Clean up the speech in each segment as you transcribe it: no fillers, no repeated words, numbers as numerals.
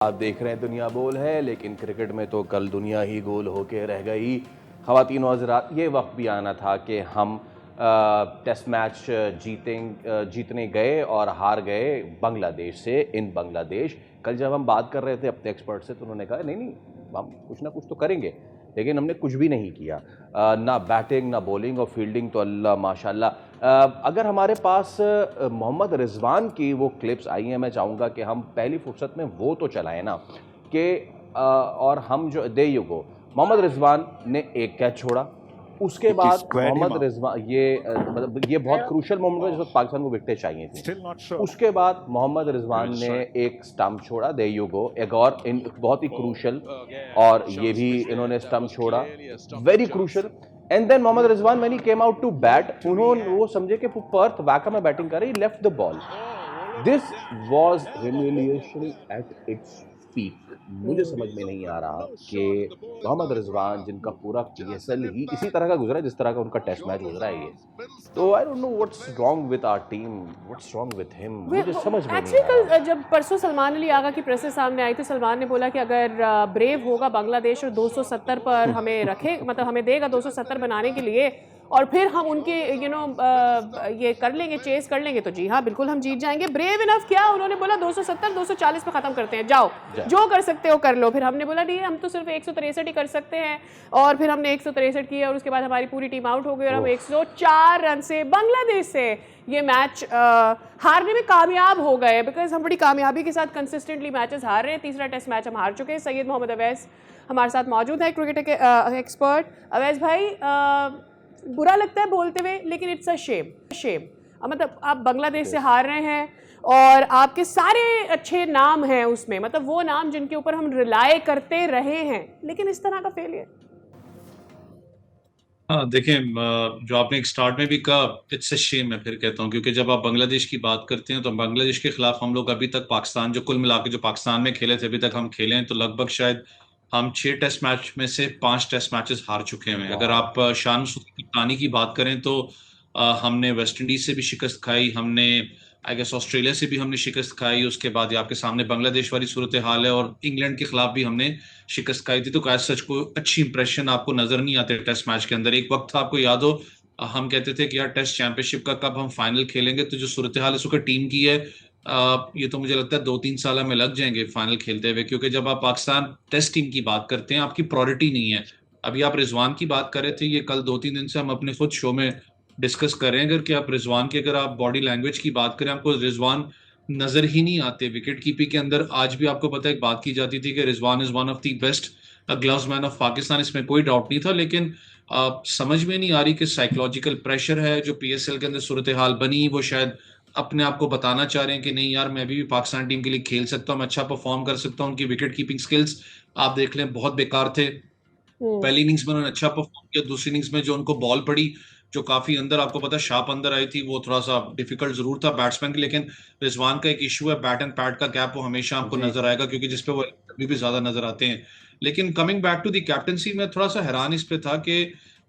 आप देख रहे हैं दुनिया बोल है, लेकिन क्रिकेट में तो कल दुनिया ही गोल होके रह गई। ख़वातीन और हज़रात, ये वक्त भी आना था कि हम टेस्ट मैच जीतने गए और हार गए बांग्लादेश से इन बांग्लादेश। कल जब हम बात कर रहे थे अपने एक्सपर्ट से तो उन्होंने कहा नहीं नहीं, हम कुछ ना कुछ तो करेंगे, लेकिन हमने कुछ भी नहीं किया। ना बैटिंग ना बॉलिंग और फील्डिंग तो अल्लाह माशाल्लाह। अगर हमारे पास मोहम्मद रिजवान की वो क्लिप्स आई हैं, मैं चाहूँगा कि हम पहली फुर्सत में वो तो चलाएं ना कि और हम जो दे यू गो, मोहम्मद रिजवान ने एक कैच छोड़ा, उसके बाद मोहम्मद रिजवान मतलब ये बहुत क्रूशल मोमेंट था जिस वक्त पाकिस्तान को विकेटें चाहिए थी। उसके बाद मोहम्मद रिजवान ने एक स्टंप छोड़ा, दे यू गो, एक और बहुत ही क्रूशल, और ये भी इन्होंने स्टंप छोड़ा, very crucial. And then Mohammad Rizwan when he came out to bat, उन्होंने वो समझे कि पर्थ वाका में बैटिंग कर रही, left the ball. This was humiliation at its peak. मुझे समझ में नहीं आ रहा कि मोहम्मद रिजवान, जिनका पूरा पीएसएल ही इसी तरह का गुजरा जिस तरह का उनका टेस्ट मैच गुजरा है, ये तो I don't know what's wrong with our team, what's wrong with him, मुझे समझ में नहीं आ रहा। कल जब परसों सलमान अली आगा की प्रेस सामने आई थी, सलमान ने बोला कि अगर ब्रेव होगा बांग्लादेश और 270 पर हमें रखे, मतलब हमें देगा 270 बनाने के लिए, और फिर हम उनके ये कर लेंगे, चेस कर लेंगे, तो जी हाँ बिल्कुल हम जीत जाएंगे। ब्रेव इनफ क्या, उन्होंने बोला 270 240 पे ख़त्म करते हैं, जाओ जो कर सकते हो कर लो। फिर हमने बोला नहीं, हम तो सिर्फ 163 ही कर सकते हैं, और फिर हमने 163 किए और उसके बाद हमारी पूरी टीम आउट हो गई और हम 104 रन से बांग्लादेश से ये मैच हारने में कामयाब हो गए, बिकॉज हम बड़ी कामयाबी के साथ कंसिस्टेंटली मैचेस हार रहे हैं। तीसरा टेस्ट मैच हम हार चुके हैं। सैयद मोहम्मद अवैस हमारे साथ मौजूद है, क्रिकेट के एक्सपर्ट। अवैस भाई, बुरा लगता है बोलते हुए, लेकिन इट्स अ शेम। मतलब आप बांग्लादेश से हार रहे हैं और आपके सारे अच्छे नाम हैं उसमें, मतलब वो नाम जिनके ऊपर हम रिलाय करते रहे हैं, लेकिन इस तरह का फेलियर। हाँ देखें, जो आपने एक स्टार्ट में भी कहा, इट्स अ शेम, मैं फिर कहता हूँ, क्योंकि जब आप बांग्लादेश की बात करते हैं तो बांग्लादेश के खिलाफ हम लोग अभी तक पाकिस्तान, जो कुल मिला के जो पाकिस्तान में खेले थे अभी तक हम खेले हैं, तो लगभग शायद हम 6 टेस्ट मैच में से 5 टेस्ट मैचेस हार चुके हैं। अगर आप शान सुद की कप्तानी की बात करें तो हमने वेस्ट इंडीज से भी शिकस्त खाई, हमने आई गेस ऑस्ट्रेलिया से भी हमने शिकस्त खाई, उसके बाद ये आपके सामने बांग्लादेश वाली सूरत हाल है, और इंग्लैंड के खिलाफ भी हमने शिकस्त खाई थी। तो एज सच को अच्छी इंप्रेशन आपको नजर नहीं आते टेस्ट मैच के अंदर। एक वक्त था, आपको याद हो, हम कहते थे कि यार टेस्ट चैंपियनशिप का कब हम फाइनल खेलेंगे, तो जो सूरत हाल इस वक्त टीम की है, ये तो मुझे लगता है 2-3 साल हमें लग जाएंगे फाइनल खेलते हुए, क्योंकि जब आप पाकिस्तान टेस्ट टीम की बात करते हैं आपकी प्रायोरिटी नहीं है। अभी आप रिजवान की बात कर रहे थे, ये कल 2-3 दिन से हम अपने खुद शो में डिस्कस कर रहे हैं, अगर कि आप रिजवान की, अगर आप बॉडी लैंग्वेज की बात करें, आपको रिजवान नजर ही नहीं आते विकेट कीपिंग के अंदर। आज भी आपको पता है, एक बात की जाती थी कि Rizwan is one of the best gloves man of Pakistan, इसमें कोई डाउट नहीं था, लेकिन समझ में नहीं आ रही कि साइकोलॉजिकल प्रेशर है जो पीएसएल के अंदर सूरत हाल बनी, वो शायद अपने आप को बताना चाह रहे हैं कि नहीं यार, मैं भी पाकिस्तान टीम के लिए खेल सकता हूँ, मैं अच्छा परफॉर्म कर सकता हूँ। उनकी विकेट कीपिंग स्किल्स आप देख लें, बहुत बेकार थे। पहली इनिंग्स में उन्होंने अच्छा परफॉर्म किया, दूसरी इनिंग्स में जो उनको बॉल पड़ी, जो काफी अंदर, आपको पता, शार्प अंदर आई थी, वो थोड़ा सा डिफिकल्ट जरूर था बैट्समैन के। लेकिन रिजवान का एक इशू है, बैट एंड पैड का गैप, वो हमेशा आपको नजर आएगा, क्योंकि जिसपे वो अभी भी ज्यादा नजर आते हैं। लेकिन coming back to the captaincy, में थोड़ा सा हैरान इस पे था कि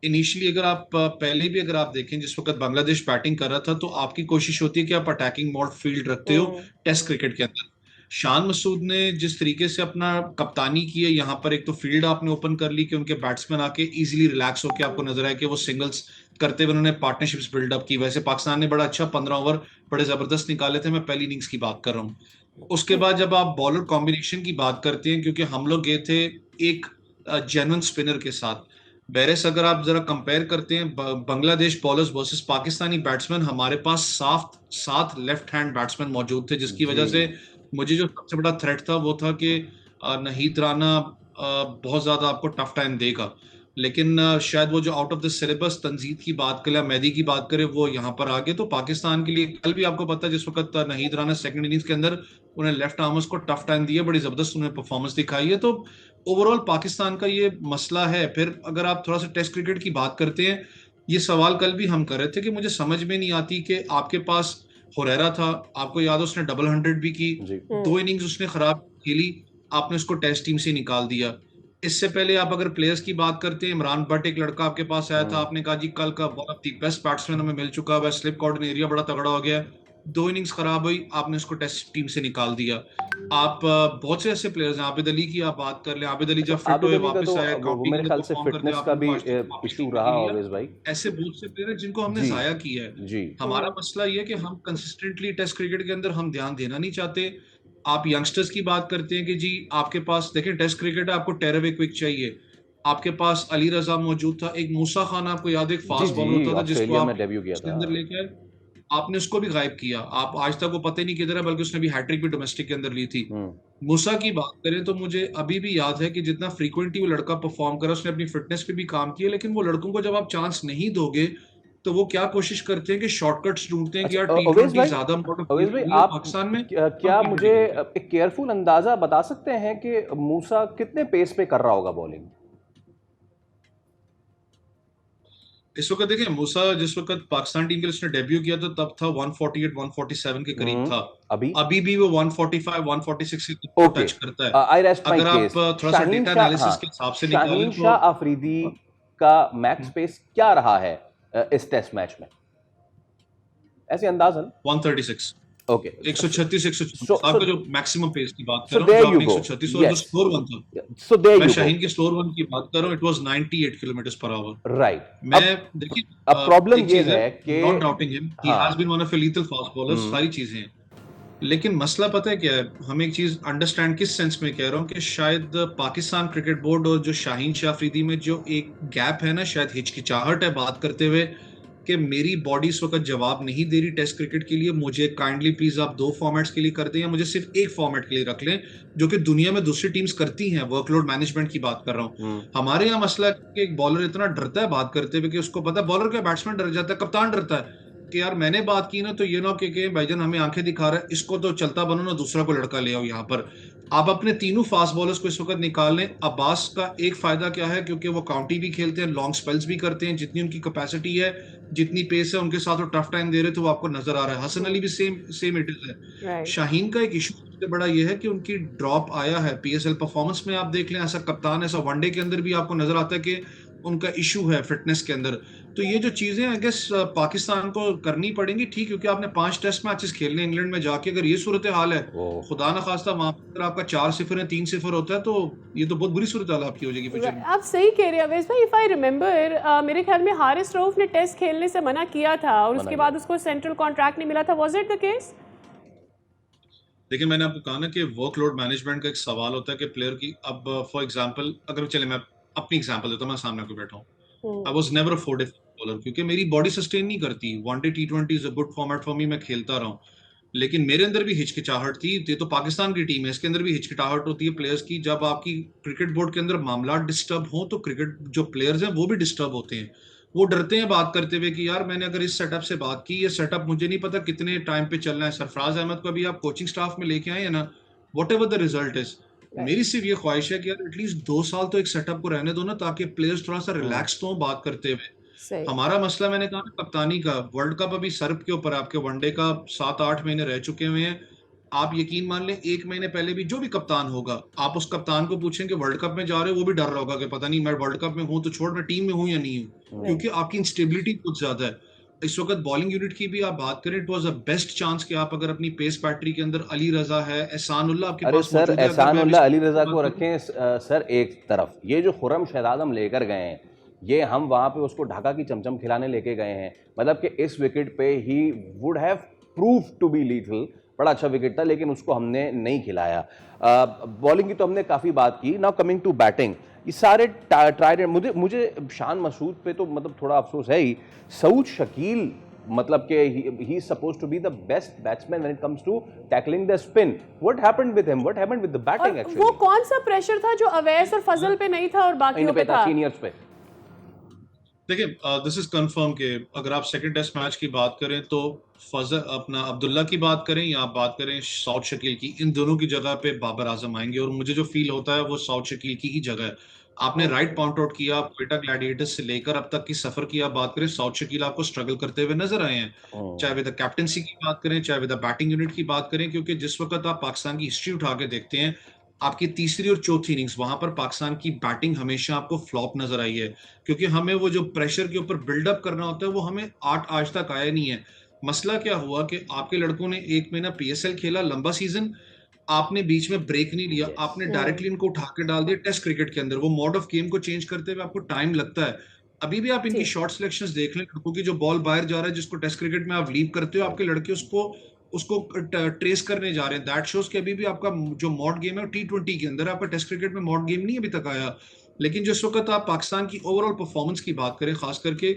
इनिशियली अगर आप पहले भी अगर आप देखें, जिस वक्त बांग्लादेश बैटिंग कर रहा था, तो आपकी कोशिश होती है कि आप अटैकिंग मोड फील्ड रखते हो टेस्ट क्रिकेट के अंदर। शान मसूद ने जिस तरीके से अपना कप्तानी की है यहाँ पर, एक तो फील्ड आपने ओपन कर ली कि उनके बैट्समैन आके इजीली रिलैक्स होकर आपको नजर आए कि वो सिंगल्स करते हुए उन्होंने पार्टनरशिप्स बिल्डअप की। वैसे पाकिस्तान ने बड़ा अच्छा 15 ओवर बड़े जबरदस्त निकाले थे, मैं पहली इनिंग्स की बात कर रहा हूँ। उसके बाद जब आप बॉलर कॉम्बिनेशन की बात करते हैं, क्योंकि हम लोग गए थे एक जेन्युइन स्पिनर के साथ, बेरेस अगर आप जरा कंपेयर करते हैं Bangladesh bowlers versus Pakistani batsman, हमारे पास सात सात लेफ्ट हैंड बैट्समैन मौजूद थे, जिसकी वजह से मुझे जो सबसे बड़ा थ्रेट था वो था कि नहीद राना बहुत ज्यादा आपको टफ टाइम देगा। लेकिन शायद वो जो out of the syllabus Tanzid की बात करें, मेहदी की बात करें, वो यहाँ पर आगे तो पाकिस्तान के लिए कल भी आपको पता है, जिस वक्त नहीद राना सेकंड इनिंग्स के अंदर उन्हें लेफ्ट आर्मर्स को टफ टाइम दिया, बड़ी जबरदस्त उन्हें परफॉर्मेंस दिखाई है। तो ओवरऑल पाकिस्तान का ये मसला है। फिर अगर आप थोड़ा सा टेस्ट क्रिकेट की बात करते हैं, ये सवाल कल भी हम कर रहे थे कि मुझे समझ में नहीं आती कि आपके पास हुरैरा था, आपको याद हो उसने डबल 100 भी की, 2 इनिंग्स उसने खराब खेली, आपने उसको टेस्ट टीम से निकाल दिया। इससे पहले आप अगर प्लेयर्स की बात करते हैं, इमरान भट्ट एक लड़का आपके पास आया था, आपने कहा जी कल का one of the best batsman हमें मिल चुका है, स्लिप कॉर्डन एरिया बड़ा तगड़ा हो गया। 2 इनिंग्स खराब हुई, आपने उसको टेस्ट टीम से निकाल दिया। आप बहुत से ऐसे प्लेयर्स हैं, आबिद अली की आप बात कर लें, आबिद अली अच्छा, जब फिट आबिद हुए अली का वापस तो आए, वो काउंटी के मेरे अंदर ख्याल से परफॉर्म करते फिटनेस का आपने भी उनको आज तक वापस इशू टीम में रहा नहीं लिया। ऑलवेज भाई। ऐसे बहुत से प्लेयर हैं जिनको हमने जी जाया किया है। जी हमारा मसला ये है कि हम कंसिस्टेंटली टेस्ट क्रिकेट के अंदर हम ध्यान देना नहीं चाहते। आप यंगस्टर्स की बात करते हैं कि जी आपके पास देखें टेस्ट क्रिकेट है, आपको टेरवे क्विक चाहिए। आपके पास अली रजा मौजूद था, एक मूसा खान आपको याद है, एक जी फास्ट जी, बॉलर होता था जिसको ऑस्ट्रेलिया में आप डेब्यू किया उसके था। अंदर लेके आए। आपने उसको भी गायब किया, आप आज तक वो पता ही नहीं किधर है, बल्कि उसने भी हैट्रिक भी डोमेस्टिक के अंदर ली थी। मूसा की बात करें तो मुझे अभी भी याद है कि जितना फ्रीक्वेंटली वो लड़का परफॉर्म करा, उसने अपनी फिटनेस पे भी काम किया, लेकिन वो लड़कों को जब आप चांस नहीं दोगे तो वो क्या कोशिश करते हैं कि शॉर्टकट्स ढूंढते हैं कि अच्छा, यार अवैस T20 भाई, ज्यादा मॉडर्न अवैस भाई हुई है आप पाकिस्तान में, हम क्या मुझे T20 खेलते हैं। एक केयरफुल अंदाजा बता सकते हैं कि मूसा कितने पेस पे कर रहा होगा बॉलिंग? इस वक्त देखें, मूसा जिस वक्त पाकिस्तान टीम के लिए उसने डेब्यू किया था तब था 148 147 के करीब था। अभी अभी भी वो 145 146 को ओके, टच करता है। आई रेस्ट माय अगर आप केस। थोड़ा सा शाहीन डेटा शाह, एनालिसिस हाँ, के हिसाब से शाहीन निकालें तो शाह अफरीदी का मैक्स पेस क्या रहा है इस टेस्ट मैच में, ऐसे अंदाजन? 136, ओके, 136 सो 136 आपका जो मैक्सिमम पेस की बात कर सो रहा हूँ, देयर जो यू आपने गो, 136 और जो यस, स्कोर वन था, सो देयर मैं यू गो, शाहीन के स्लोर वन की बात कर रहा हूँ, it was 98 kilometre per hour. Right. मैं देखिए अब प्रॉब्लम एक ये चीज है, है कि नॉट डाउटिंग हिम, ही हाँ, has been one of a lethal fast bowler, सारी चीजें हैं, लेकिन मसला पता है क्या है, हम एक चीज अंडरस्टैंड किस सेंस में कह रहा हूँ कि शायद पाकिस्तान क्रिकेट बोर्ड और जो शाहीन शाह अफरीदी में जो एक गैप है ना, शायद हिचकिचाहट है बात करते हुए कि मेरी बॉडी इस वक्त जवाब नहीं दे रही टेस्ट क्रिकेट के लिए, मुझे काइंडली प्लीज आप 2 फॉर्मेट्स के लिए कर दें या मुझे सिर्फ एक फॉर्मेट के लिए रख लें, जो कि दुनिया में दूसरी टीम्स करती हैं। वर्कलोड मैनेजमेंट की बात कर रहा हूँ। हमारे यहाँ मसला है कि एक बॉलर इतना डरता है बात करते हुए कि उसको पता है, बॉलर क्या बैट्समैन डर जाता है, कप्तान डरता है कि यार मैंने बात की ना तो ये ना कि भाईजान हमें आंखें दिखा रहा है, इसको तो चलता बनो ना, दूसरा को लड़का ले आओ यहाँ पर। आप अपने तीनों फास्ट बॉलर्स को इस वक्त निकाल लें। अब्बास का एक फायदा क्या है, क्योंकि वो काउंटी भी खेलते हैं, लॉन्ग स्पेल्स भी करते हैं, जितनी उनकी कैपेसिटी है, जितनी पेस है, उनके साथ वो टफ टाइम दे रहे थे वो आपको नजर आ रहा है। हसन अली भी सेम इट इज है। शाहीन का एक इशू सबसे बड़ा ये है कि उनकी ड्रॉप आया है पीएसएल परफॉर्मेंस में। आप देख लें, ऐसा कप्तान, ऐसा वनडे के अंदर भी आपको नजर आता है कि उनका इशू है फिटनेस के अंदर। तो ये जो चीजें आई गेस पाकिस्तान को करनी पड़ेंगी, ठीक, क्योंकि आपने 5 टेस्ट मैचेस खेलने इंग्लैंड में जाके, अगर ये सूरत हाल है, खुदा ना खास्ता वहां पर आपका 4-0 या 3-0 होता है, तो ये तो बहुत बुरी सूरत हाल आपकी हो जाएगी फ्यूचर में। आप सही कह रहे हैं अवैस भाई। इफ आई रिमेम्बर, मेरे ख्याल में हारिस रऊफ ने टेस्ट खेलने से मना किया था और उसके बाद उसको सेंट्रल कॉन्ट्रैक्ट नहीं मिला था, वाज इट द केस? देखिए, मैंने आपको कहा ना कि वर्कलोड मैनेजमेंट का एक सवाल होता है कि प्लेयर की, अब फॉर एग्जांपल अगर चले मैं अपनी एग्जांपल देता हूँ, मैं सामने आपको बैठा हूँ, आई वाज नेवर अ 4-डे बॉलर क्योंकि मेरी बॉडी सस्टेन नहीं करती। One day T20 is a good format for me, मैं खेलता रहा हूँ, लेकिन मेरे अंदर भी हिचकिचाहट थी। ये तो पाकिस्तान की टीम है, इसके अंदर भी हिचकिचाहट होती है प्लेयर्स की। जब आपकी क्रिकेट बोर्ड के अंदर मामला डिस्टर्ब हो तो क्रिकेट जो प्लेयर्स हैं वो भी डिस्टर्ब होते हैं, वो डरते हैं बात करते हुए कि यार मैंने अगर इस सेटअप से बात की, ये सेटअप मुझे नहीं पता कितने टाइम पे चलना है। सरफराज अहमद को अभी आप कोचिंग स्टाफ में लेके आए हैं ना, what ever the result is, मेरी सिर्फ ये ख्वाहिश है कि यार एटलीस्ट 2 साल तो एक सेटअप को रहने दो ना, ताकि प्लेयर्स थोड़ा सा रिलैक्स हो बात करते हुए। हमारा मसला, मैंने कहा ना, कप्तानी का। वर्ल्ड कप अभी सर्फ के ऊपर, आपके वनडे का 7-8 महीने रह चुके हुए हैं। आप यकीन मान लें, 1 महीने पहले भी जो भी कप्तान होगा, आप उस कप्तान को पूछें कि वर्ल्ड कप में जा रहे हो, वो भी डर रहा होगा कि पता नहीं मैं वर्ल्ड कप में हूं तो छोड़, मैं टीम में हूं या नहीं हूं, क्योंकि आपकी इंस्टेबिलिटी कुछ ज्यादा है। इस वक्त बॉलिंग यूनिट की भी आप बात करें, it was a best chance कि आप अगर अपनी पेस बैटरी के अंदर अली रजा है, एहसान उल्लाह आपके पास सर, मौजूद है। एहसान उल्लाह, अली रजा को रखें सर एक तरफ, ये जो खुर्रम शहजाद हम लेकर गए हैं, ये हम वहां पे उसको ढाका की चमचम खिलाने लेके गए हैं, मतलब कि इस विकेट पे he would have prove to be lethal. बड़ा अच्छा विकेट था लेकिन उसको हमने नहीं खिलाया। बॉलिंग की तो हमने काफ़ी बात की। नाउ कमिंग टू बैटिंग, ये सारे ट्राइड, मुझे शान मसूद पे तो मतलब थोड़ा अफसोस है ही। सऊद शकील, मतलब कि he is supposed to be the best batsman when it comes to tackling the spin. What happened with him? What happened with the batting actually? वो कौन सा प्रेशर था जो अवैस और फजल पे नहीं था और बाकियों पे था? सीनियर्स पे। देखिए, दिस इज कंफर्म कि अगर आप सेकंड टेस्ट मैच की बात करें तो फजल अपना अब्दुल्ला की बात करें या आप बात करें साउथ शकील की, इन दोनों की जगह पे बाबर आजम आएंगे, और मुझे जो फील होता है वो साउथ शकील की ही जगह है। आपने राइट पॉइंट आउट किया, क्वेटा ग्लैडिएटर्स से लेकर अब तक की सफर की आप बात करें, साउथ शकील आपको स्ट्रगल करते हुए नजर आए हैं, चाहे विद कैप्टनसी की बात करें, चाहे विद बैटिंग यूनिट की बात करें। क्योंकि जिस वक्त आप पाकिस्तान की हिस्ट्री उठा के देखते हैं, आपकी तीसरी और चौथी इनिंग्स, वहां पर पाकिस्तान की बैटिंग हमेशा आपको फ्लॉप नजर आई है, क्योंकि हमें वो जो प्रेशर के ऊपर बिल्डअप करना होता है वो हमें आज तक आया नहीं है। मसला क्या हुआ कि आपके लड़कों ने 1 महीना PSL खेला, लंबा सीजन, आपने बीच में ब्रेक नहीं लिया, आपने डायरेक्टली इनको उठा के डाल दिया टेस्ट क्रिकेट के अंदर। वो मोड ऑफ गेम को चेंज करते हुए आपको टाइम लगता है। अभी भी आप इनकी जी शॉट सिलेक्शंस देख लें, लड़कों की जो बॉल बाहर जा रहा है, जिसको टेस्ट क्रिकेट में आप लीव करते हो, आपके लड़के उसको उसको ट्रेस करने जा रहे हैं। दैट शोज कि अभी भी आपका जो मॉड गेम है T20 के अंदर है, आपका टेस्ट क्रिकेट में मॉड गेम नहीं अभी तक आया। लेकिन जिस वक्त आप पाकिस्तान की ओवरऑल परफॉर्मेंस की बात करें, खास करके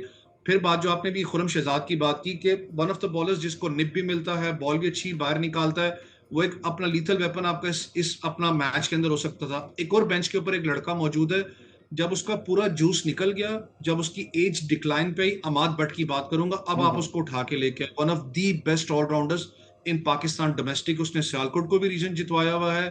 फिर बात जो आपने भी खुरम शहजाद की बात की कि वन ऑफ द बॉलर्स जिसको निप भी मिलता है, बॉल भी अच्छी बाहर निकालता है, वो एक अपना लीथल वेपन आपका इस अपना मैच के अंदर हो सकता था। एक और बेंच के ऊपर एक लड़का मौजूद है, जब उसका पूरा जूस निकल गया, जब उसकी एज डिक्लाइन पे आई, अमाद बट की बात करूंगा, अब आप उसको उठा के लेके one of the best allrounders in Pakistan domestic. उसने सियालकोट को भी रीजन जितवाया हुआ है,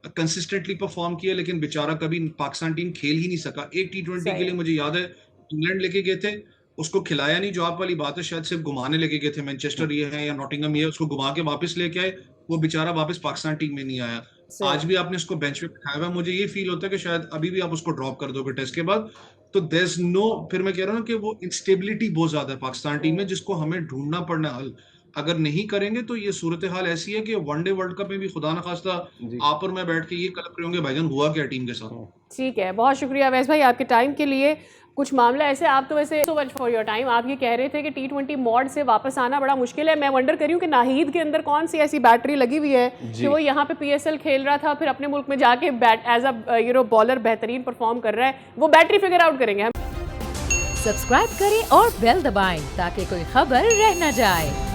कंसिस्टेंटली परफॉर्म किया, लेकिन बेचारा कभी पाकिस्तान टीम खेल ही नहीं सका। एक T20 के सही लिए मुझे याद है इंग्लैंड लेके गए थे, उसको खिलाया नहीं, जो आप वाली बात है, शायद सिर्फ घुमाने लेके गए थे, मैनचेस्टर ये है या नॉटिंघम ये है, उसको घुमा के वापस लेके आए, वो बेचारा वापस पाकिस्तान टीम में नहीं आया। सही आज भी आपने उसको बेंच पे बिठाया हुआ है, मुझे ये फील होता है कि शायद अभी भी आप उसको ड्रॉप कर दोगे टेस्ट के बाद। तो देयर इज नो, फिर मैं कह रहा हूँ कि वो इंस्टेबिलिटी बहुत ज्यादा है पाकिस्तान टीम में, जिसको हमें ढूंढना पड़ना है हल। अगर नहीं करेंगे तो ये सूरत हाल ऐसी है कि वनडे वर्ल्ड कप में भी खुदा ना खास्ता जी आप और मैं बैठ के ये कलब करेंगे, भाईजान हुआ क्या टीम के साथ। ठीक है, बहुत शुक्रिया अवैस भाई आपके टाइम के लिए। कुछ मामला ऐसे, आप तो वैसे so much for your time, आप ये कह रहे थे कि T20 मॉड से वापस आना बड़ा मुश्किल है। मैं वंडर करी हूँ कि नाहीद के अंदर कौन सी ऐसी बैटरी लगी हुई है कि वो यहाँ पे PSL खेल रहा था, फिर अपने मुल्क में जाके बैट एज अ बॉलर बेहतरीन परफॉर्म कर रहा है। वो बैटरी फिगर आउट करेंगे हम। सब्सक्राइब करें और बेल दबाएं ताकि कोई खबर रह न जाए।